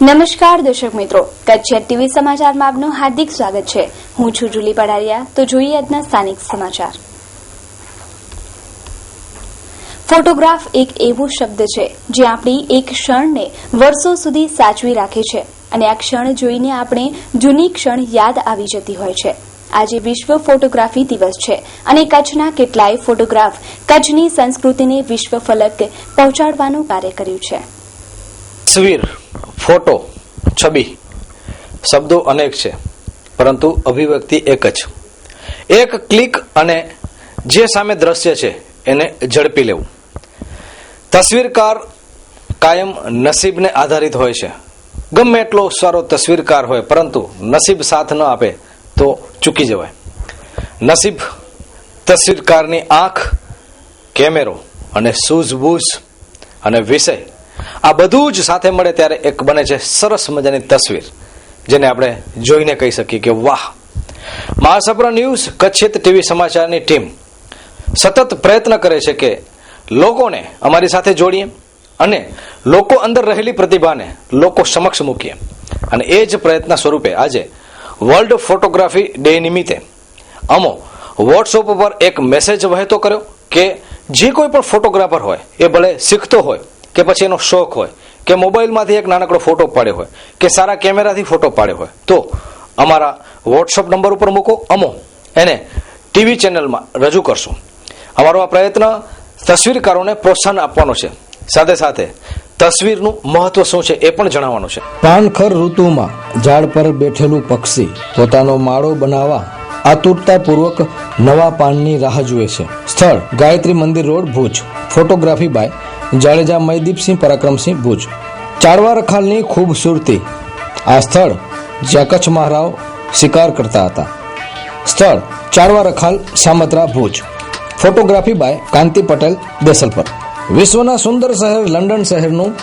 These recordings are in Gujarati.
નમસ્કાર દર્શક મિત્રો, કચ્છ ટીવી સમાચારમાં આપનું હાર્દિક સ્વાગત છે. હું છું જુલી પડારિયા. તો જોઈએ આજના સ્થાનિક સમાચાર. ફોટોગ્રાફ એક એવો શબ્દ છે જે આપણી એક ક્ષણને વર્ષો સુધી સાચવી રાખે છે અને આ ક્ષણ જોઈને આપણે જૂની ક્ષણ યાદ આવી જતી હોય છે. આજે વિશ્વ ફોટોગ્રાફી દિવસ છે અને કચ્છના કેટલાય ફોટોગ્રાફ કચ્છની સંસ્કૃતિને વિશ્વ ફલક પહોંચાડવાનું કાર્ય કર્યું છે. તસવીર, ફોટો, છબી, શબ્દો અનેક છે પરંતુ અભિવ્યક્તિ એક જ. એક ક્લિક અને જે સામે દ્રશ્ય છે એને ઝડપી લેવું. તસવીરકાર કાયમ નસીબને આધારિત હોય છે. ગમે એટલો સારો તસવીરકાર હોય પરંતુ નસીબ સાથ ન આપે તો ચૂકી જવાય. નસીબ, તસવીરકારની આંખ, કેમેરો અને સૂઝબૂઝ અને વિષય આ બધું જ સાથે મળે ત્યારે એક બને છે સરસ મજાની તસવીર, જેને આપણે જોઈને કહી શકીએ કે વાહ. મહાસપ્ર ન્યૂઝ કચ્છ ટીવી સમાચારની ટીમ સતત પ્રયત્ન કરે છે કે લોકોને અમારી સાથે જોડીએ અને લોકો અંદર રહેલી પ્રતિભાને લોકો સમક્ષ મૂકીએ. અને એ જ પ્રયત્ન સ્વરૂપે આજે વર્લ્ડ ફોટોગ્રાફી ડે નિમિત્તે અમો વોટ્સઅપ પર એક મેસેજ વહેતો કર્યો કે જે કોઈ પણ ફોટોગ્રાફર હોય, એ ભલે શીખતો હોય કે પછી એનો શોખ હોય કે મોબાઈલમાંથી એક નાનકડો ફોટો પાડ્યો હોય કે સારા કેમેરાથી ફોટો પાડ્યો હોય, તો અમારા વોટ્સઅપ નંબર ઉપર મૂકો. અમો એને ટીવી ચેનલમાં રજૂ કરશું. અમારો આ પ્રયત્ન તસવીરકારોને પ્રોત્સાહન આપવાનો છે, સાથે સાથે તસવીરનું મહત્વ શું છે એ પણ જણાવવાનું છે. પાનખર ઋતુમાં ઝાડ પર બેઠેલું પક્ષી પોતાનો માળો બનાવવા આતુરતાપૂર્વક નવા પાનની રાહ જુએ છે. સ્થળ Gayatri Mandir road, Bhuj. Photography by Jadeja Maydipsinh Parakramsinh, Bhuj. Chadva રખાલની ખૂબસૂરતી. આ સ્થળ જ્યાં કચ્છ મહારાવ શિકાર કરતા હતા. સ્થળ ચાડવા રખાલ, સામત્રા, ભુજ. Photography by Kanti Patel, Desalpar. વિશ્વના સુંદર શહેર લંડન શહેરનું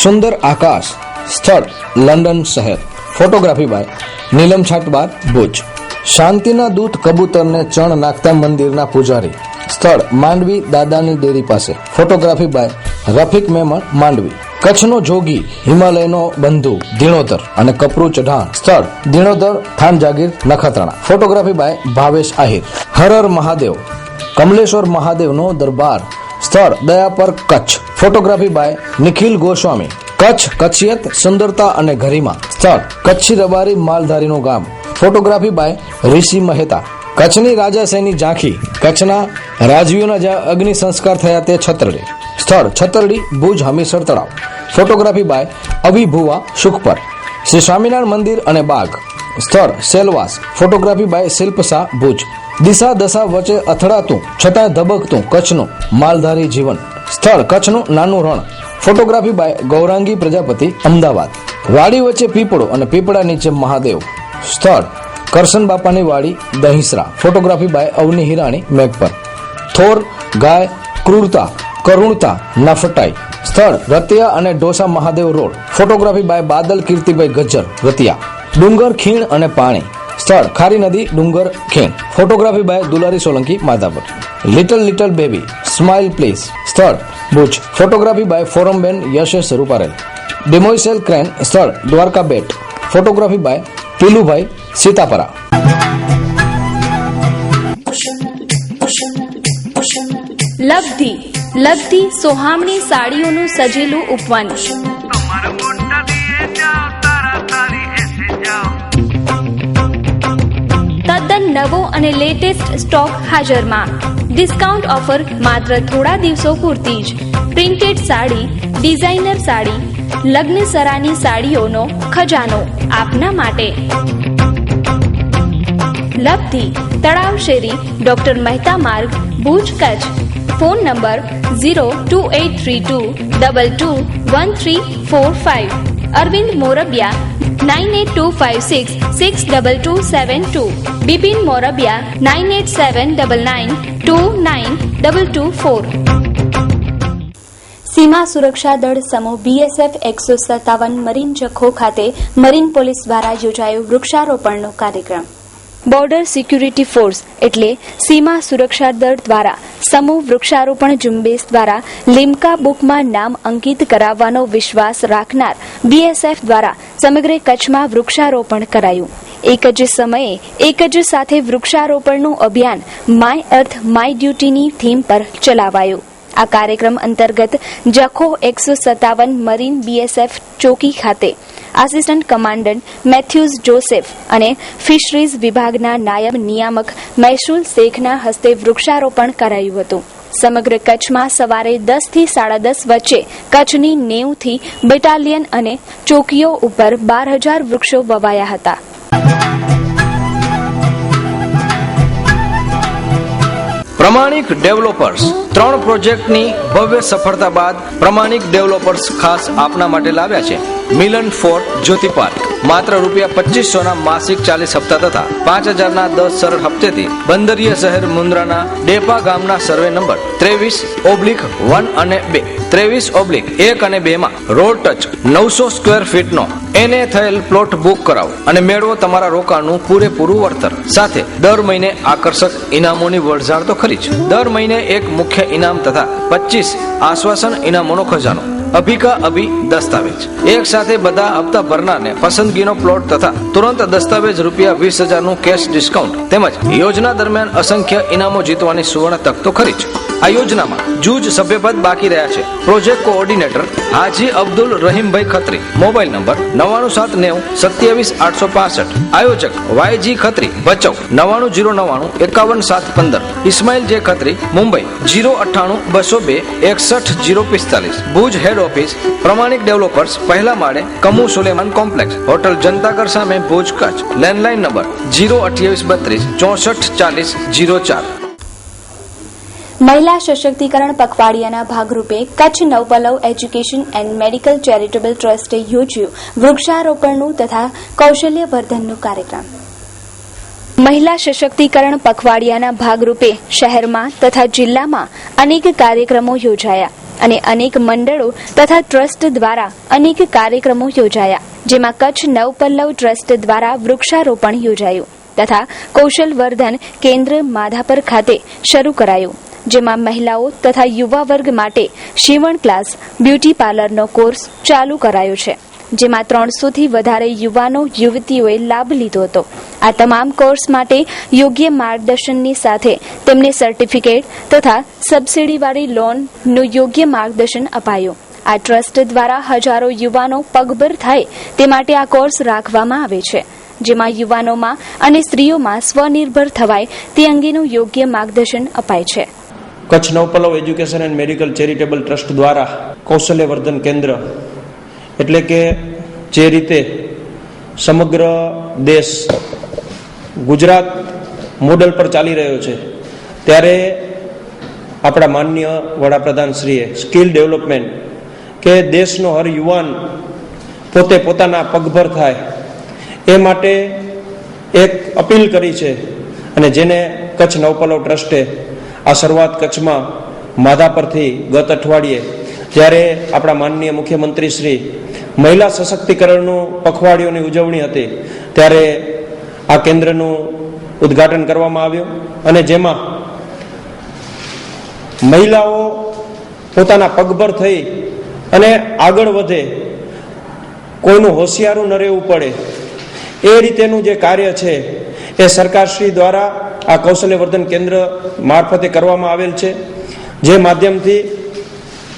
સુંદર આકાશ. સ્થળ લંડન શહેર. Photography by Neelam Chhatbar, Bhuj. શાંતિના દૂત કબૂતરને ચણ નાખતા મંદિરના પૂજારી. સ્થળ માંડવી દાદાની ડેરી પાસે. Photography by Rafiq Memon, Mandvi. કચ્છનો જોગી, હિમાલયનો બંધુ ધીણોધર અને કપરું ચઢાણ. સ્થળ ધીણોધર, થાન જાગીર, નખત્રાણા. Photography by Bhavesh Ahir. હર હર મહાદેવ, કમલેશ્વર મહાદેવનો દરબાર. સ્થળ દયાપર, કચ્છ. Photography by Nikhil Goswami. કચ્છ, કચ્છિયત, સુંદરતા અને ગરિમા. સ્થળ કચ્છી રબારી, માલધારીનું ગામ. Photography by Rishi Mehta. કચ્છની રાજાશાહીની ઝાંખી. કચ્છના રાજવીઓના જ્યાં અગ્નિ સંસ્કાર થયા તે છતરડી. સ્થળ છતરડી, ભુજ, હમીરસર તળાવ. Photography by Abhibhuva Sukhpar. શ્રી સ્વામિનારાયણ મંદિર અને બાગ. સ્થળ સેલવાસ. Photography by Shilpshah, Bhuj. દિશા દશા વચ્ચે અથડાતું છતાં ધબકતું કચ્છનું માલધારી જીવન. સ્થળ કચ્છનું નાનું રણ. Photography by Gaurangi Prajapati, Ahmedabad. વાડી વચ્ચે પીપળો અને પીપળા નીચે મહાદેવ. સ્થળ કરશન બાપાની વાડી, દહીસરા. Photography by Avni Hirani, Meghpar. થોર, ગાય, ક્રૂરતા, કરુણતા, નફટાઈ. સ્થળ રતિયા અને Dhosa Mahadev road. Photography by Badal Kirtibhai Gajjar, Ratiya. ડુંગર, ખીણ અને પાણી. સ્થળ ખારી નદી, ડુંગર, ખીણ. Photography by Dulari Solanki, Madhapar. Little baby, smile please. સ્થળ Bhuj. Photography by Forumben Yashesh Ruparel. Demoiselle crane. સ્થળ દ્વારકા બેટ. Photography by Pilubhai, Sitapara. લબ્ધી સોહામણી સાડીઓનું સજેલું ઉપવન. તદ્દન નવો અને લેટેસ્ટ સ્ટોક હાજરમાં. ડિસ્કાઉન્ટ ઓફર માત્ર થોડા દિવસો પૂરતી જ. પ્રિન્ટેડ સાડી, ડિઝાઇનર સાડી, લગ્ન સરાની સાડીઓનો ખજાનો આપના માટે. લબ્ધી, તળાવ શેરી, ડોક્ટર મહેતા માર્ગ, ભુજ, કચ્છ. Phone number 0283221345. અરવિંદ મોરબિયા 9825662272. બિપિન મોરબિયા 9879929224. સીમા સુરક્ષા દળ સમૂહ BSF 157 મરીન જખો ખાતે મરીન પોલીસ દ્વારા યોજાયો વૃક્ષારોપણનો કાર્યક્રમ. બોર્ડર સિક્યુરિટી ફોર્સ એટલે સીમા સુરક્ષા દળ દ્વારા સમૂહ વૃક્ષારોપણ ઝુંબેશ દ્વારા લિમ્કા બુકમાં નામ અંકિત કરાવવાનો વિશ્વાસ રાખનાર BSF દ્વારા સમગ્ર કચ્છમાં વૃક્ષારોપણ કરાયું. એક જ સમયે એક જ સાથે વૃક્ષારોપણનું અભિયાન માય અર્થ માય ડ્યુટીની થીમ પર ચલાવાયું. આ કાર્યક્રમ અંતર્ગત જખો 157 મરીન BSF ચોકી ખાતે આસિસ્ટન્ટ કમાન્ડન્ટ મેથ્યુઝ જોસેફ અને ફિશરીઝ વિભાગના નાયબ નિયામક મહેસૂલ શેખના હસ્તે વૃક્ષારોપણ કરાયું હતું. સમગ્ર કચ્છમાં સવારે 10 થી 10:30 વચ્ચે કચ્છની 90 થી બેટાલિયન અને ચોકીઓ ઉપર 12,000 વૃક્ષો વવાયા હતા. પ્રમાણિક ડેવલપર્સ 3 પ્રોજેક્ટની ભવ્ય સફળતા બાદ પ્રમાણિક ડેવલપર્સ ખાસ આપના માટે લાવ્યા છે મિલન ફોર્ટ જ્યોતિ પાર્ક. માત્ર ₹2500 માસિક 40 હપ્તા તથા 5,000 10 સરળ હપ્તેથી બંદરીય શહેર મુન્દ્રાના ડેપા ગામના સર્વે નંબર 23/1 અને 2 23/1 અને 2 માં રોડ ટચ 900 સ્ક્વેર ફીટનો એને થયેલ પ્લોટ બુક કરાવો અને મેળવો તમારા રોકાણનું પૂરેપૂરું વળતર. સાથે દર મહિને આકર્ષક ઇનામોની વરઝાળ તો ખરી જ. દર મહિને એક મુખ્ય ઇનામ તથા 25 આશ્વાસન ઇનામોનો ખજાનો. અભિકા અભી દસ્તાવેજ. એક સાથે બધા હપ્તા ભરનારને પસંદગીનો પ્લોટ તથા તુરંત દસ્તાવેજ ₹20,000 નું કેશ ડિસ્કાઉન્ટ તેમજ યોજના દરમિયાન અસંખ્ય ઇનામો જીતવાની સુવર્ણ તક તો ખરી જ. આ યોજનામાં જૂજ સભ્યપદ બાકી રહ્યા છે. Project coordinator Haji Abdul Rahimbhai Khatri. Mobile number 9979277865. આયોજક YG Khatri Bhachau 9909915715. Ismail J Khatri Mumbai 098-202-61045. Bhuj head office Pramanik developers પહેલા માળે કમુ સુલેમાન કોમ્પ્લેક્સ હોટલ જનતાગર સામે ભુજ કચ્છ. Landline number 02832 644004. મહિલા સશક્તિકરણ પખવાડિયાના ભાગરૂપે Kutch Navpallav education and medical charitable ટ્રસ્ટે યોજ્યું વૃક્ષારોપણનું તથા કૌશલ્યવર્ધનનું કાર્યક્રમ. મહિલા સશક્તિકરણ પખવાડિયાના ભાગરૂપે શહેરમાં તથા જિલ્લામાં અનેક કાર્યક્રમો યોજાયા અને અનેક મંડળો તથા ટ્રસ્ટ દ્વારા અનેક કાર્યક્રમો યોજાયા, જેમાં કચ્છ નવપલ્લવ ટ્રસ્ટ દ્વારા વૃક્ષારોપણ યોજાયું તથા કૌશલવર્ધન કેન્દ્ર માધાપર ખાતે શરૂ કરાયું, જેમાં મહિલાઓ તથા યુવા વર્ગ માટે શિવણ ક્લાસ, બ્યુટી પાર્લરનો કોર્સ ચાલુ કરાયો છે, જેમાં 300 થી વધારે યુવાનો યુવતીઓએ લાભ લીધો હતો. આ તમામ કોર્સ માટે યોગ્ય માર્ગદર્શનની સાથે તેમને સર્ટિફિકેટ તથા સબસિડીવાળી લોનનું યોગ્ય માર્ગદર્શન અપાયું. આ ટ્રસ્ટ દ્વારા હજારો યુવાનો પગભર થાય તે માટે આ કોર્સ રાખવામાં આવે છે, જેમાં યુવાનોમાં અને સ્ત્રીઓમાં સ્વનિર્ભર થવાય તે અંગેનું યોગ્ય માર્ગદર્શન અપાય છે. Kutch Navpallav education and medical charitable trust દ્વારા કૌશલ્યવર્ધન કેન્દ્ર એટલે કે જે રીતે સમગ્ર દેશ ગુજરાત મોડલ પર ચાલી રહ્યો છે, ત્યારે આપણા માનનીય વડાપ્રધાનશ્રીએ સ્કિલ ડેવલપમેન્ટ કે દેશનો હર યુવાન પોતે પોતાના પગભર થાય એ માટે એક અપીલ કરી છે અને જેને કચ્છ નવપલ્લવ ટ્રસ્ટે આ શરૂઆત કચ્છમાં માધાપરથી ગત અઠવાડિયે જ્યારે આપણા માનનીય મુખ્યમંત્રી શ્રી મહિલા સશક્તિકરણનું પખવાડિયાની ઉજવણી હતી ત્યારે આ કેન્દ્રનું ઉદ્ઘાટન કરવામાં આવ્યું અને જેમાં મહિલાઓ પોતાના પગભર થઈ અને આગળ વધે, કોઈનું હોશિયારું ન રહેવું પડે એ રીતેનું જે કાર્ય છે એ સરકારશ્રી દ્વારા આ કૌશલ્યવર્ધન કેન્દ્ર મારફતે કરવામાં આવેલ છે, જે માધ્યમથી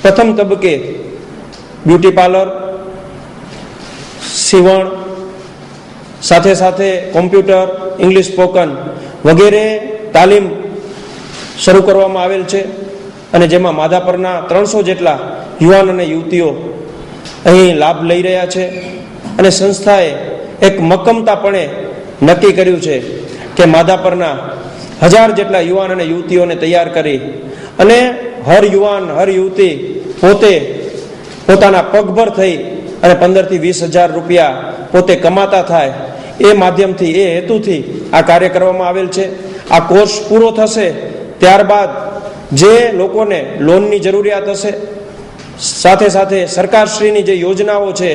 પ્રથમ તબક્કે બ્યુટી પાર્લર, સીવણ, સાથે સાથે કોમ્પ્યુટર, ઇંગ્લિશ સ્પોકન વગેરે તાલીમ શરૂ કરવામાં આવેલ છે અને જેમાં માધાપરના 300 જેટલા યુવાન અને યુવતીઓ અહીં લાભ લઈ રહ્યા છે. અને સંસ્થાએ એક મક્કમતાપણે નક્કી કર્યું છે કે માધાપરના 1000 જેટલા યુવાન અને યુવતીઓને તૈયાર કરી અને હર યુવાન હર યુવતી પોતે પોતાના પગભર થઈ અને 15 થી 20,000 રૂપિયા પોતે કમાતા થાય એ માધ્યમથી, એ હેતુથી આ કાર્ય કરવામાં આવેલ છે. આ કોર્સ પૂરો થશે ત્યારબાદ જે લોકોને લોનની જરૂરિયાત હશે, સાથે સાથે સરકારશ્રીની જે યોજનાઓ છે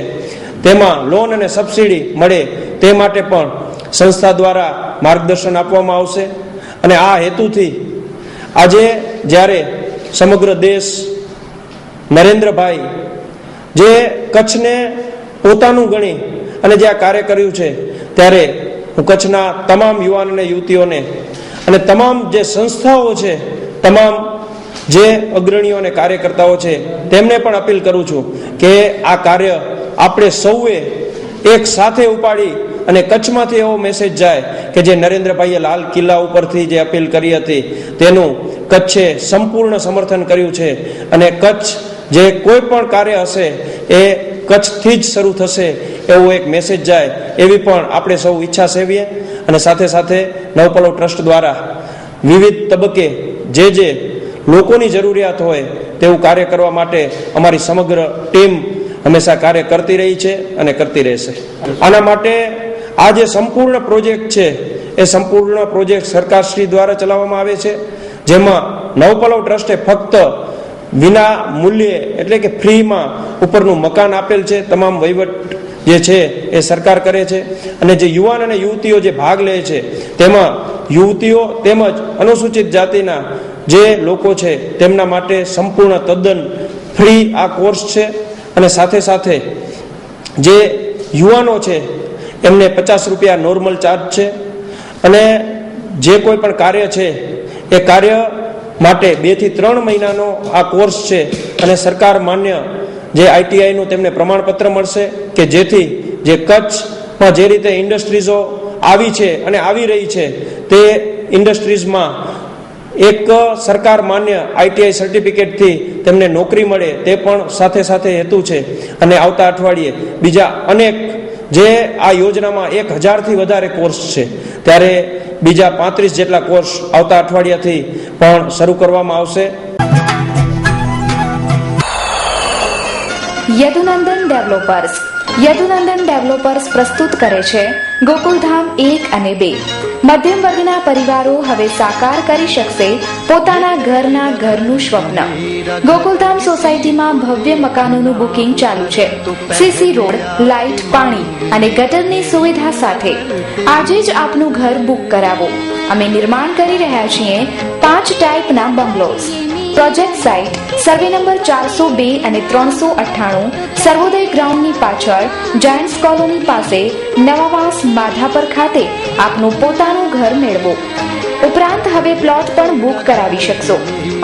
તેમાં લોન અને સબસિડી મળે તે માટે પણ સંસ્થા દ્વારા માર્ગદર્શન આપવામાં આવશે. અને આ હેતુથી આજે જ્યારે સમગ્ર દેશ નરેન્દ્રભાઈ જે કચ્છને પોતાનું ગણી અને જે આ કાર્ય કર્યું છે ત્યારે હું કચ્છના તમામ યુવાન અને યુવતીઓને અને તમામ જે સંસ્થાઓ છે, તમામ જે અગ્રણીઓ અને કાર્યકર્તાઓ છે તેમને પણ અપીલ કરું છું કે આ કાર્ય આપણે સૌએ એક સાથે ઉપાડી અને કચ્છમાંથી એવો મેસેજ જાય કે જે નરેન્દ્રભાઈએ લાલ કિલ્લા ઉપરથી જે અપીલ કરી હતી તેનું કચ્છે સંપૂર્ણ સમર્થન કર્યું છે અને કચ્છ જે કોઈ પણ કાર્ય હશે એ કચ્છથી જ શરૂ થશે એવો એક મેસેજ જાય એવી પણ આપણે સૌ ઈચ્છા સેવીએ. અને સાથે સાથે નવપલવ ટ્રસ્ટ દ્વારા વિવિધ તબક્કે જે લોકોની જરૂરિયાત હોય તેવું કાર્ય કરવા માટે અમારી સમગ્ર ટીમ હંમેશા કાર્ય કરતી રહી છે અને કરતી રહેશે. આના માટે આ જે સંપૂર્ણ પ્રોજેક્ટ છે એ સંપૂર્ણ પ્રોજેક્ટ સરકારશ્રી દ્વારા ચલાવવામાં આવે છે, જેમાં નવપલવ ટ્રસ્ટે ફક્ત વિના મૂલ્યે એટલે કે ફ્રીમાં ઉપરનું મકાન આપેલ છે. તમામ વહીવટ જે છે એ સરકાર કરે છે અને જે યુવાન અને યુવતીઓ જે ભાગ લે છે તેમાં યુવતીઓ તેમજ અનુસૂચિત જાતિના જે લોકો છે તેમના માટે સંપૂર્ણ તદ્દન ફ્રી આ કોર્સ છે. અને સાથે સાથે જે યુવાનો છે એમને 50 રૂપિયા નોર્મલ ચાર્જ છે અને જે કોઈ પણ કાર્ય છે એ કાર્ય માટે 2 થી 3 મહિનાનો આ કોર્સ છે અને સરકાર માન્ય જે આઈટીઆઈનું તેમને પ્રમાણપત્ર મળશે કે જેથી જે કચ્છમાં જે રીતે ઇન્ડસ્ટ્રીઝો આવી છે અને આવી રહી છે તે ઇન્ડસ્ટ્રીઝમાં એક સરકાર માન્ય આઈટીઆઈ સર્ટિફિકેટથી તેમને નોકરી મળે તે પણ સાથે સાથે હેતુ છે. અને આવતા અઠવાડિયે બીજા અનેક જે આ યોજનામાં 1000થી વધારે કોર્સ છે ત્યારે બીજા 35 જેટલા કોર્સ આવતા અઠવાડિયાથી પણ શરૂ કરવામાં આવશે. યદુનંદન ડેવલપર્સ પ્રસ્તુત કરે છે ગોકુલધામ 1 અને 2. મધ્યમ વર્ગના પરિવારો હવે સાકાર કરી શકશે પોતાના ઘરનું સ્વપ્ન. ગોકુલધામ સોસાયટીમાં ભવ્ય મકાનોનું બુકિંગ ચાલુ છે. સીસી રોડ, લાઇટ, પાણી અને ગટરની સુવિધા સાથે આજે જ આપનું ઘર બુક કરાવો. અમે નિર્માણ કરી રહ્યા છીએ 5 ટાઈપના bungalows. Project site survey number 402 અને 398 સર્વોદય ગ્રાઉન્ડની પાછળ જાયન્ટ્સ કોલોની પાસે નવાવાસ માધાપર ખાતે આપનું પોતાનું ઘર મેળવો. ઉપરાંત હવે પ્લોટ પણ બુક કરાવી શકશો.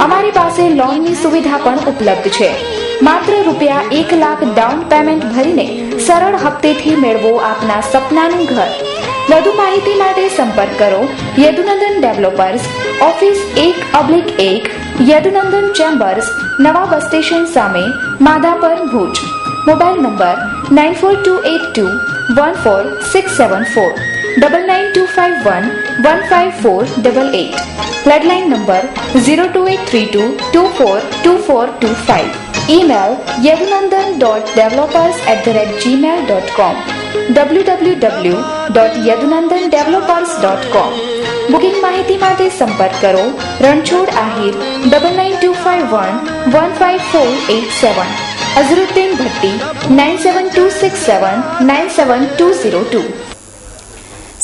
અમારી પાસે લોનની સુવિધા પણ ઉપલબ્ધ છે. માત્ર ₹1 લાખ ડાઉન પેમેન્ટ ભરીને સરળ હપ્તેથી મેળવો આપના સપનાનું ઘર. વધુ માહિતી માટે સંપર્ક કરો Yadunandan developers, office 1/1, Yadunandan chambers, નવા બસ સ્ટેશન સામે, Madhapar, Bhuj. Mobile number 9428214674, 9925115488. Landline number 02832242425. Email yadunandan.developers@gmail.com, www.yadunandandevelopers.com. Booking માહિતી માટે સંપર્ક કરો રણછોડ આહિર 9925115487, અઝરુદ્દીન ભટ્ટી 9726797202.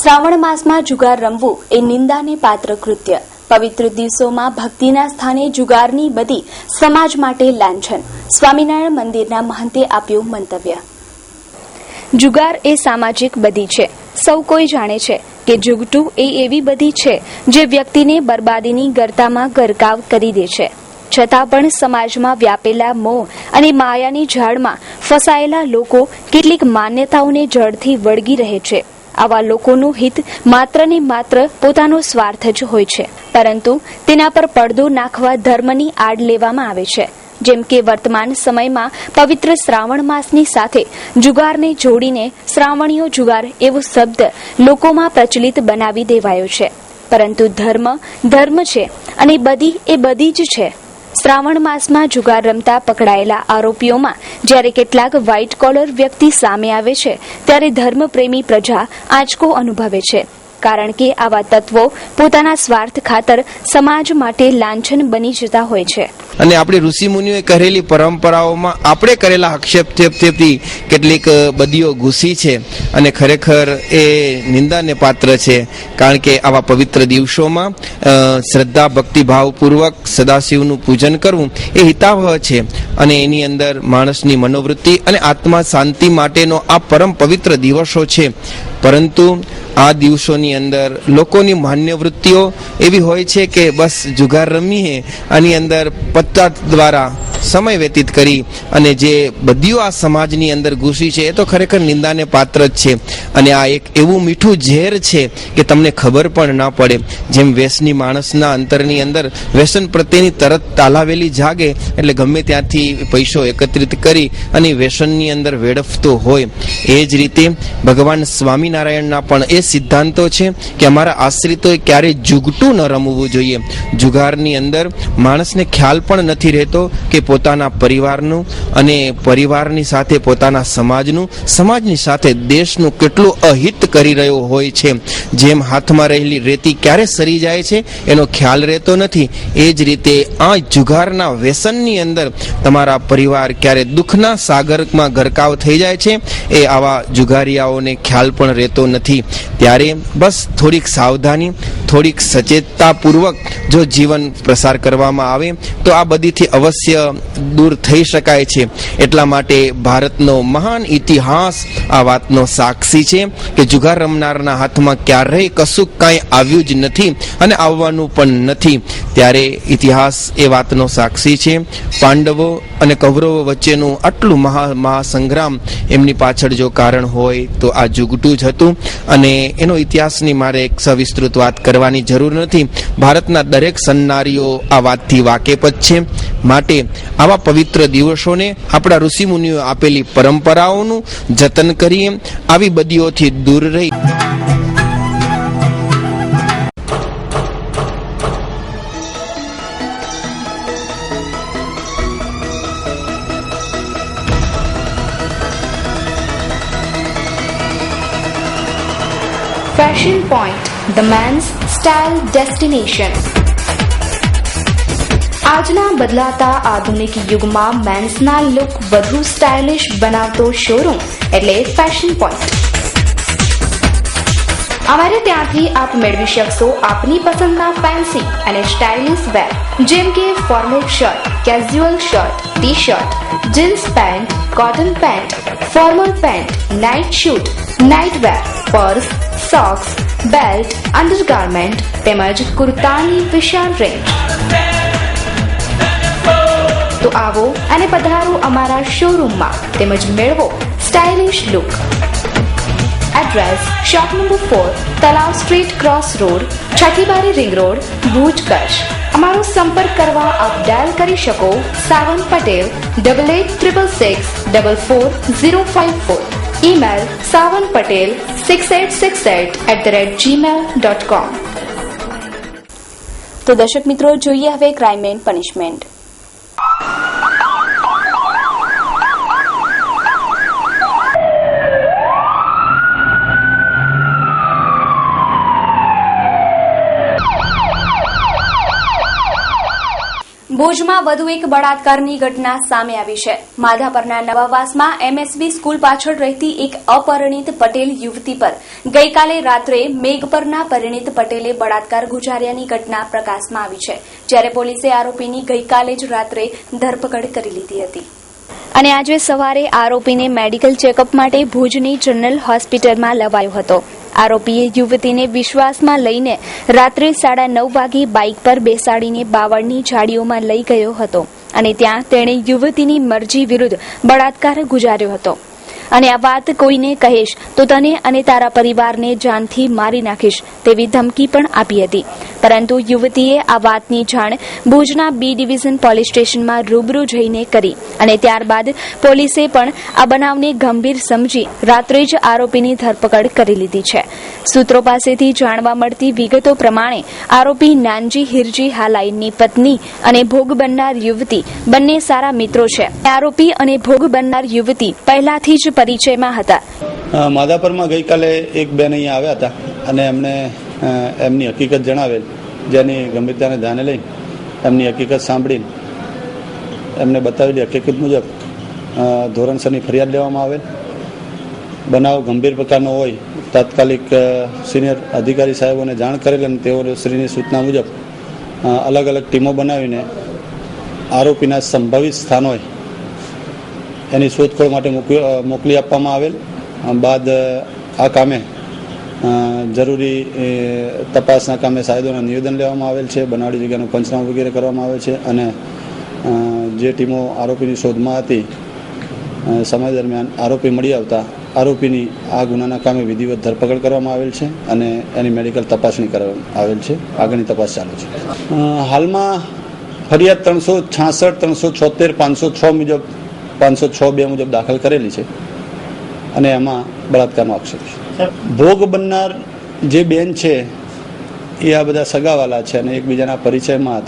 શ્રાવણ માસમાં જુગાર રમવું એ નિંદાને પાત્ર કૃત્ય. પવિત્ર દિવસોમાં ભક્તિના સ્થાને જુગારની બધી સમાજ માટે લાંછન. સ્વામિનારાયણ મંદિરના મહંતે આપ્યું મંતવ્ય. જુગાર એ સામાજિક બધી છે. સૌ કોઈ જાણે છે કે જુગટું એ એવી બધી છે જે વ્યક્તિને બરબાદીની ગર્તામાં ગરકાવ કરી દે છે. છતાં પણ સમાજમાં વ્યાપેલા મોહ અને માયાની ઝાડમાં ફસાયેલા લોકો કેટલીક માન્યતાઓને જડથી વળગી રહે છે. આવા લોકોનું હિત માત્ર ને માત્ર પોતાનો સ્વાર્થ જ હોય છે, પરંતુ તેના પર પડદો નાખવા ધર્મની આડ લેવામાં આવે છે. જેમ કે વર્તમાન સમયમાં પવિત્ર શ્રાવણ માસની સાથે જુગારને જોડીને શ્રાવણીયો જુગાર એવો શબ્દ લોકોમાં પ્રચલિત બનાવી દેવાયો છે. પરંતુ ધર્મ છે અને બધી એ બધી જ છે. શ્રાવણ માસમાં જુગાર રમતા પકડાયેલા આરોપીઓમાં જ્યારે કેટલાક વ્હાઇટ કોલર વ્યક્તિ સામે આવે છે ત્યારે ધર્મપ્રેમી પ્રજા આંચકો અનુભવે છે. કારણ કે આવા તત્વો પોતાના સ્વાર્થ ખાતર સમાજ માટે લાંછન બની જતા હોય છે. અને આપણી ઋષિ મુનિઓએ કરેલી પરંપરાઓમાં આપણે કરેલા આક્ષેપથી કેટલીક બદીઓ ઘૂસી છે અને ખરેખર એ નિંદાને પાત્ર છે. કારણ કે આવા પવિત્ર દિવસોમાં શ્રદ્ધા ભક્તિભાવપૂર્વક સદાશિવનું પૂજન કરવું એ હિતાવહ છે અને એની અંદર માણસની મનોવૃત્તિ અને આત્મા શાંતિ માટેનો આ પરમ પવિત્ર દિવસો છે. પરંતુ આ દિવસોની અંદર લોકોની માન્ય વૃત્તિઓ એવી હોય છે કે બસ જુગાર રમીએ આની અંદર પત્તા દ્વારા સમય વ્યતીત કરી અને જે બદીઓ આ સમાજની અંદર ઘૂસી છે એ તો ખરેખર નિંદાને પાત્ર જ છે. અને આ એક એવું મીઠું ઝેર છે કે તમને ખબર પણ ના પડે. જેમ વ્યસની માણસના અંતરની અંદર વ્યસન પ્રત્યેની તરત તાલાવેલી જાગે એટલે ગમે ત્યાંથી પૈસો એકત્રિત કરી અને વ્યસનની અંદર વેડફતો હોય, એ જ રીતે ભગવાન સ્વામિનારાયણના પણ એ સિદ્ધાંતો છે કે અમારા આશ્રિતોએ ક્યારેય જુગટું ન રમવું જોઈએ. જુગારની અંદર માણસને ખ્યાલ પણ નથી રહેતો કે પોતાના પરિવારનું અને પરિવારની સાથે પોતાના સમાજનું, સમાજની સાથે દેશનું કેટલું અહિત કરી રહ્યો હોય છે. જેમ હાથમાં રહેલી રેતી ક્યારે સરી જાય છે એનો ખ્યાલ રહેતો નથી, એ જ રીતે આ જુગારના વ્યસનની અંદર તમારા પરિવાર ક્યારે દુઃખના સાગરમાં ગરકાવ થઈ જાય છે એ આવા જુગારિયાઓને ખ્યાલ પણ રહેતો નથી. ત્યારે બસ થોડીક સાવધાની, થોડીક સચેતતાપૂર્વક જો જીવન પ્રસાર કરવામાં આવે તો આ બધીથી અવશ્ય દૂર થઈ શકાય છે. એટલા માટે ભારતનો મહાન ઇતિહાસ આ વાતનો સાક્ષી છે કે જુગાર રમનારના હાથમાં ક્યારેય કશું કાંઈ આવ્યું જ નથી અને આવવાનું પણ નથી. ત્યારે ઇતિહાસ એ વાતનો સાક્ષી છે. પાંડવો અને કૌરવો વચ્ચેનું આટલું મહાસંગ્રામ એમની પાછળ જો કારણ હોય તો આ જુગટું જ હતું. અને એનો ઇતિહાસની મારે એક સવિસ્તૃત વાત કરવાની જરૂર નથી. ભારતના દરેક સન્નારીઓ આ વાતથી વાકેફ જ છે. માટે આવા પવિત્ર દિવસોને આપણા ઋષિમુનિઓ આપેલી પરંપરાઓનું જતન કરીએ, આવી બદીઓથી દૂર રહી. Fashion point, the men's style destination. આજના બદલાતા આધુનિક યુગમાં મેન્સના લુક વધુ સ્ટાઇલિશ બનાવતો શોરૂમ એટલે ફેશન પોઈન્ટ. અમારે ત્યાંથી આપ મેળવી શકશો આપની પસંદના ફેન્સી અને સ્ટાઇલિશ વેર જેમ કે formal shirt, casual shirt, T shirt, jeans pant, cotton pant, formal pant, night suit, night wear, purse, socks, belt, undergarment તેમજ કુર્તાની વિશાળ રેન્જ. તો આવો અને પધારો અમારા શોરૂમમાં તેમજ મેળવો stylish look. Address shop number 4, Talav street, cross road, Chhathibari ring road, Bhuj, Kutch. અમારો સંપર્ક કરવા આપ ડાયલ કરી શકો સાવન પટેલ 8866644054. Email savanpatel6868@gmail.com. તો દર્શક મિત્રો, જોઈએ હવે ક્રાઇમ એન્ડ પનિશમેન્ટ. ભુજમાં વધુ એક બળાત્કારની ઘટના સામે આવી છે. માધાપરના નવાવાસમાં MSB સ્કૂલ પાછળ રહેતી એક અપરિણીત પટેલ યુવતી પર ગઈકાલે રાત્રે મેઘપરના પરિણીત પટેલે બળાત્કાર ગુજાર્યાની ઘટના પ્રકાશમાં આવી છે. જ્યારે પોલીસે આરોપીની ગઈકાલે જ રાત્રે ધરપકડ કરી લીધી હતી અને આજે સવારે આરોપીને મેડિકલ ચેકઅપ માટે ભુજની જનરલ હોસ્પિટલમાં લવાયો હતો. આરોપીએ યુવતીને વિશ્વાસમાં લઈને રાત્રે 9:30 વાગે બાઇક પર બેસાડીને બાવળની ઝાડીઓમાં લઈ ગયો હતો અને ત્યાં તેણે યુવતીની મરજી વિરુદ્ધ બળાત્કાર ગુજાર્યો હતો અને આ વાત કોઈને કહેશ તો તને અને તારા પરિવારને જાનથી મારી નાખીશ તેવી ધમકી પણ આપી હતી. પરંતુ યુવતીએ આ વાતની જાણ ભુજના B ડિવિઝન પોલીસ સ્ટેશનમાં રૂબરૂ જઈને કરી અને ત્યારબાદ પોલીસે પણ આ બનાવને ગંભીર સમજી રાત્રે જ આરોપીની ધરપકડ કરી લીધી છે. સૂત્રો પાસેથી જાણવા મળતી વિગતો પ્રમાણે આરોપી નાનજી હિરજી હાલાઈની પત્ની અને ભોગ બનનાર યુવતી બંને સારા મિત્રો છે. આરોપી અને ભોગ બનનાર યુવતી પહેલાથી જ પરિચયમાં હતા. માધાપરમાં ગઈકાલે એક બેન અહીંયા આવ્યા હતા અને એમણે એમની હકીકત જણાવેલ, જેની ગંભીરતાને ધ્યાને લઈ એમની હકીકત સાંભળીને એમને બતાવેલી હકીકત મુજબ ધોરણસરની ફરિયાદ લેવામાં આવેલ. બનાવ ગંભીર પ્રકારનો હોય તાત્કાલિક સિનિયર અધિકારી સાહેબોને જાણ કરેલ અને તેઓ શ્રીની સૂચના મુજબ અલગ અલગ ટીમો બનાવીને આરોપીના સંભવિત સ્થાનોએ એની શોધખોળ માટે મોકલી આપવામાં આવેલ. બાદ આ કામે જરૂરી તપાસના કામે સાહેબોના નિવેદન લેવામાં આવેલ છે, બનાવટી જગ્યાનું પંચનામું વગેરે કરવામાં આવે છે અને જે ટીમો આરોપીની શોધમાં હતી સમય દરમિયાન આરોપી મળી આવતા આરોપીની આ ગુનાના કામે વિધિવત ધરપકડ કરવામાં આવેલ છે અને એની મેડિકલ તપાસણી કરવામાં આવેલ છે. આગળની તપાસ ચાલુ છે. હાલમાં ફરિયાદ 366, 376, 506 મુજબ 506(2) મુજબ દાખલ કરેલી છે અને એમાં બળાત્કારનો આક્ષેપ છે. ભોગ બનનાર જે બેન છે એ આ બધા સગાવાલા છે અને એકબીજાના પરિચયમાં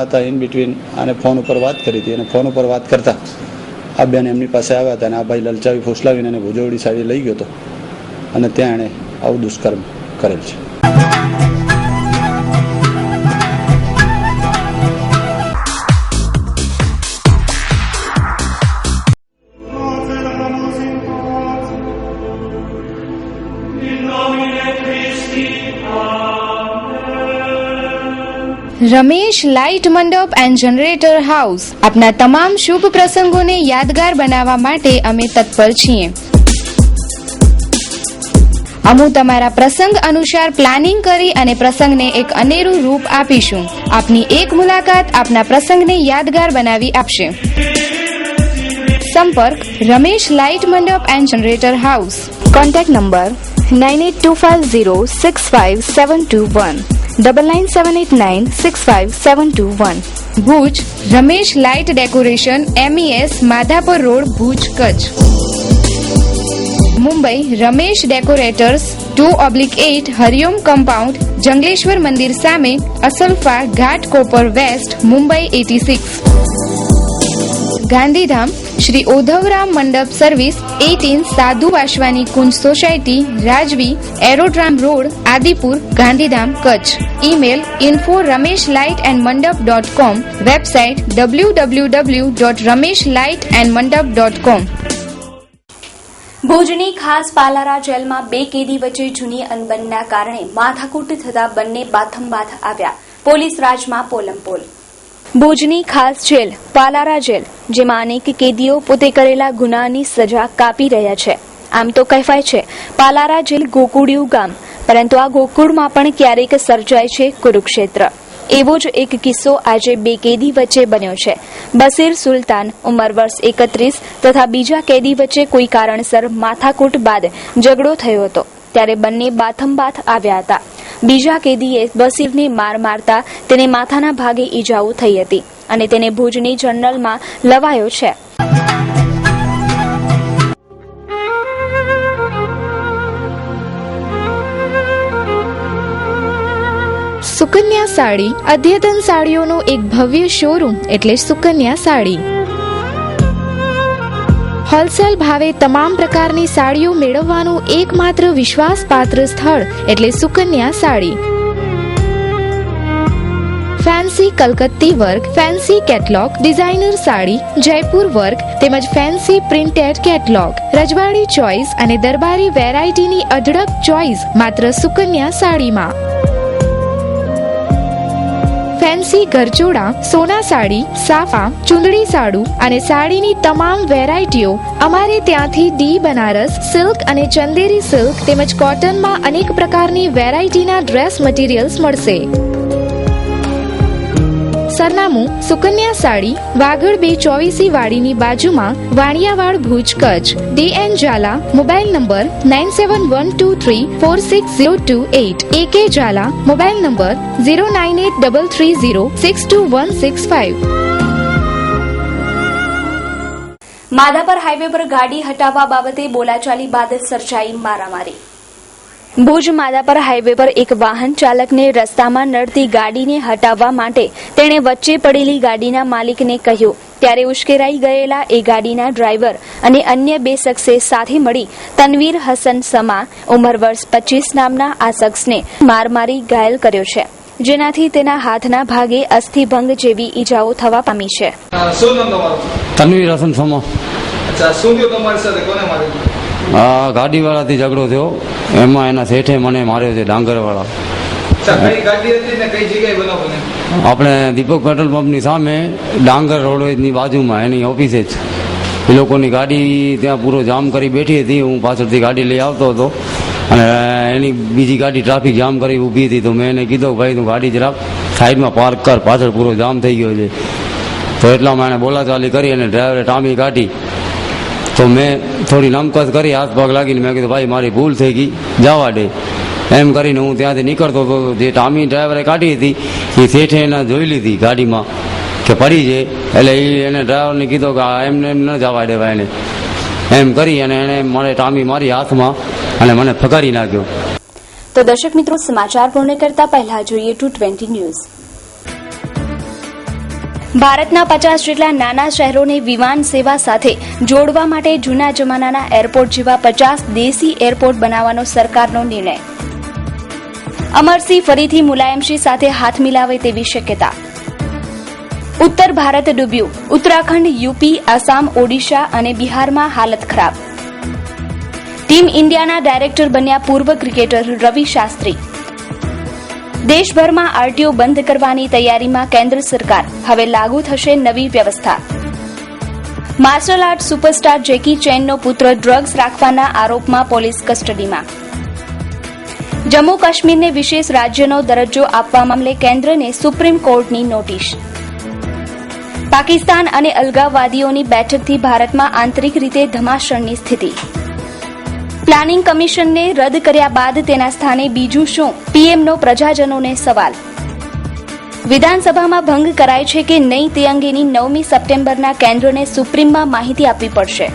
હતા ઇન બિટવીન આને ફોન ઉપર વાત કરી હતી અને ફોન ઉપર વાત કરતા આ બેન એમની પાસે આવ્યા હતા અને આ ભાઈ લલચાવી ફોસલાવીને એને ભુજોડી સાઈડે લઈ ગયો હતો અને ત્યાં એણે આવું દુષ્કર્મ કરેલ છે. રમેશ લાઇટ મંડપ એન્ડ જનરેટર હાઉસ આપના તમામ શુભ પ્રસંગોને યાદગાર બનાવવા માટે અમે તત્પર છીએ. અમે તમારા પ્રસંગ અનુસાર પ્લાનિંગ કરી અને પ્રસંગને એક અનેરું રૂપ આપીશું. આપની એક મુલાકાત આપના પ્રસંગને યાદગાર બનાવી આપશે. સંપર્ક રમેશ લાઇટ મંડપ and generator house. Contact number 9825065721 9978965721. Bhuj Ramesh light decoration, MES, Madhapar road, Bhuj, Kutch. Mumbai Ramesh decorators 2/8 Hariom compound, Jangleshwar મંદિર સામે, અસલફા ઘાટ, કોપર વેસ્ટ, મુંબઈ 86. ગાંધીધામ શ્રી ઉદ્ધવરામ મંડપ સર્વિસ 18 સાધુ વાસવાની કુંજ સોસાયટી, રાજવી, aerodrome road, Adipur, Gandhidham, Kutch. Email info@rameshlightandmandap.com. Website www.rameshlightandmandap.com. ભુજની ખાસ પાલારા જેલમાં 2 કેદી વચ્ચે જૂની અનબનના કારણે માથાકૂટ થતા બંને બાથમબાથ આવ્યા. પોલીસ રાજમાં પોલમપોલ. ભુજની ખાસ જેલ પાલારા જેલ, જેમાં અનેક કેદીઓ પોતે કરેલા ગુનાની સજા કાપી રહ્યા છે. આમ તો કહેવાય છે પાલારા જેલ ગોકુળિયું ગામ, પરંતુ આ ગોકુળમાં પણ ક્યારેક સર્જાય છે કુરુક્ષેત્ર. એવો જ એક કિસ્સો આજે 2 કેદી વચ્ચે બન્યો છે. બસીર સુલતાન ઉંમર વર્ષ 31 તથા બીજા કેદી વચ્ચે કોઈ કારણસર માથાકૂટ બાદ ઝઘડો થયો હતો, ત્યારે બંને બાથમબાથ આવ્યા હતા. બીજા કેદીએ બસીરને માર મારતા તેને માથાના ભાગે ઈજાઓ થઈ હતી અને તેને ભુજની જનરલમાં લવાયો છે. સુકન્યા સાડી અદ્યતન સાડીઓનો એક ભવ્ય શોરૂમ એટલે સુકન્યા સાડી. હોલસેલ ભાવે તમામ પ્રકારની સાડીઓ મેળવવાનું એકમાત્ર વિશ્વાસપાત્ર સ્થળ એટલે સુકન્યા સાડી. ફેન્સી કલકત્તી work, fancy catalogue, designer sari, Jaipur work તેમજ ફેન્સી પ્રિન્ટેડ કેટલોગ, રજવાડી ચોઇસ અને દરબારી વેરાયટીની અઢળક ચોઇસ માત્ર સુકન્યા સાડીમાં. ફેન્સી ગરચોડા, સોના સાડી, સાફા, ચુંદડી સાડુ અને સાડીની તમામ વેરાયટીઓ અમારે ત્યાંથી ડી બનારસ સિલ્ક અને ચંદેરી સિલ્ક તેમજ કોટનમાં અનેક પ્રકારની વેરાયટીના ડ્રેસ મટીરિયલ્સ મળશે. સરનામું સુકન્યા સાડી, વાગડ 224 વાડીની બાજુમાં, Vaniyavad, Bhuj, Kutch. DN Zala, mobile number 9712346028. AK Zala, mobile number 09833062165. Madhapar highway પર ગાડી હટાવવા બાબતે બોલાચાલી બાદ સર્જાઈ મારામારી. ભુજ માધાપર હાઈવે પર એક વાહન ચાલકને રસ્તામાં નડતી ગાડીને હટાવવા માટે તેણે વચ્ચે પડેલી ગાડીના માલિકને કહ્યું, ત્યારે ઉશ્કેરાઈ ગયેલા એ ગાડીના ડ્રાઈવર અને અન્ય 2 શખ્સે સાથે મળી તનવીર હસન સમા ઉંમર વર્ષ 25 નામના આ શખ્સને માર મારી ઘાયલ કર્યો છે, જેનાથી તેના હાથના ભાગે અસ્થિભંગ જેવી ઈજાઓ થવા પામી છે. શું નામ તમારું? તનવીર હસન સમા. અચ્છા, શું થયું તમારી સાથે? કોને માર્યું? ગાડીવાળાથી ઝઘડો થયો, એમાં એના શેઠે મને માર્યો છે, ડાંગરવાળા. કઈ ગાડી હતી ને કઈ જગ્યાએ બનાવ બન્યો? આપણે દીપક પેટ્રોલ પંપની સામે ડાંગર રોડવેજની બાજુમાં એની ઓફિસે જ એ લોકોની ગાડી ત્યાં પૂરો જામ કરી બેઠી હતી. હું પાછળથી ગાડી લઈ આવતો હતો અને એની બીજી ગાડી ટ્રાફિક જામ કરી ઊભી હતી, તો મેં એને કીધું ભાઈ તું ગાડી જરાક સાઈડમાં પાર્ક કર, પાછળ પૂરો જામ થઈ ગયો છે. તો એટલામાં એને બોલાચાલી કરી અને ડ્રાઈવરે ટામી કાઢી. તો મેં થોડી નમકસ કરી, હાથ પગ લાગીને મેં કીધું ભાઈ મારી ભૂલ થઈ ગઈ, જવા દે. એમ કરીને હું ત્યાંથી નીકળતો હતો. જે ટામી ડ્રાઈવરે કાઢી હતી એ શેઠે એને જોઈ લીધી ગાડીમાં કે પડી છે, એટલે એને ડ્રાઈવરને કીધું કે એમને એમ ન જવા દેવાય એને. એમ કરી અને એને મને ટામી મારી હાથમાં અને મને ફગારી નાખ્યો. તો દર્શક મિત્રો, સમાચાર પૂર્ણ કરતા પહેલા જોઈએ 220 ન્યૂઝ. ભારતના 50 જેટલા નાના શહેરોને વિમાન સેવા સાથે જોડવા માટે જૂના જમાનાના એરપોર્ટ જેવા 50 દેશી એરપોર્ટ બનાવવાનો સરકારનો નિર્ણય. અમરસિંહ ફરીથી મુલાયમસિંહ સાથે હાથ મિલાવે તેવી શક્યતા. ઉત્તર ભારત ડૂબ્યું, ઉત્તરાખંડ, યુપી, આસામ, ઓડિશા અને બિહારમાં હાલત ખરાબ. ટીમ ઇન્ડિયાના ડાયરેક્ટર બન્યા પૂર્વ ક્રિકેટર રવિ શાસ્ત્રી. દેશભરમાં આરટીઓ બંધ કરવાની તૈયારીમાં કેન્દ્ર સરકાર, હવે લાગુ થશે નવી વ્યવસ્થા. માર્શલ આર્ટ સુપરસ્ટાર જેકી ચેનનો પુત્ર ડ્રગ્સ રાખવાના આરોપમાં પોલીસ કસ્ટડીમાં. જમ્મુ કાશ્મીરને વિશેષ રાજ્યનો દરજ્જો આપવા મામલે કેન્દ્રને સુપ્રીમ કોર્ટની નોટિસ. પાકિસ્તાન અને અલગાવવાદીઓની બેઠકથી ભારતમાં આંતરિક રીતે ધમાસણની સ્થિતિ. પ્લાનિંગ કમિશનને રદ કર્યા બાદ તેના સ્થાને બીજું શું? પીએમનો પ્રજાજનોને સવાલ. વિધાનસભામાં ભંગ કરાય છે કે નહીં તે અંગેની 9મી સપ્ટેમ્બરના કેન્દ્રને સુપ્રીમમાં માહિતી આપવી પડશે.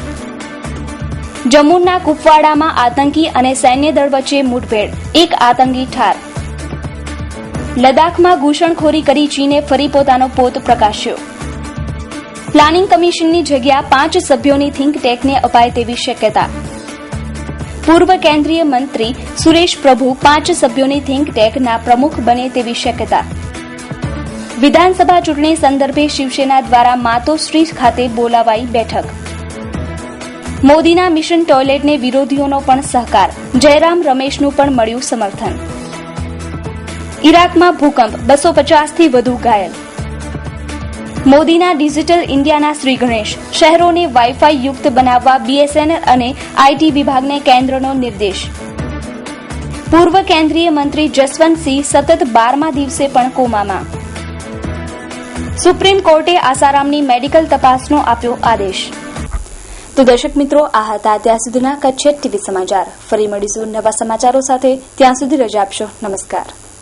જમ્મુના કુપવાડામાં આતંકી અને સૈન્ય દળ વચ્ચે મુઠભેડ, એક આતંકી ઠાર. લદ્દાખમાં ઘૂસણખોરી કરી ચીને ફરી પોતાનો પોત પ્રકાશ્યો. પ્લાનિંગ કમિશનની જગ્યા 5 સભ્યોની થિંક ટેકને અપાય તેવી શક્યતા. પૂર્વ કેન્દ્રીય મંત્રી સુરેશ પ્રભુ 5 સભ્યોની થિંક ટેકના પ્રમુખ બને તેવી શક્યતા. વિધાનસભા ચૂંટણી સંદર્ભે શિવસેના દ્વારા માતોશ્રી ખાતે બોલાવાઈ બેઠક. મોદીના મિશન ટોયલેટને વિરોધીઓનો પણ સહકાર, જયરામ રમેશનું પણ મળ્યું સમર્થન. ઇરાકમાં ભૂકંપ, 250થી વધુ ઘાયલ. મોદીના ડિજિટલ ઇન્ડિયાના શ્રી ગણેશ, શહેરોને વાઈફાઈ યુક્ત બનાવવા બીએસએનએલ અને આઈટી વિભાગને કેન્દ્રનો નિર્દેશ. પૂર્વ કેન્દ્રીય મંત્રી જસવંતસિંહ સતત 12મા દિવસે પણ કોમામાં. સુપ્રીમ કોર્ટે આસારામની મેડિકલ તપાસનો આપ્યો આદેશ. તો દર્શક મિત્રો, આ હતા ત્યાં સુધીના કચ્છ ટીવી સમાચાર. ફરી મળીશું નવા સમાચારો સાથે. ત્યાં સુધી રજા આપશો. નમસ્કાર.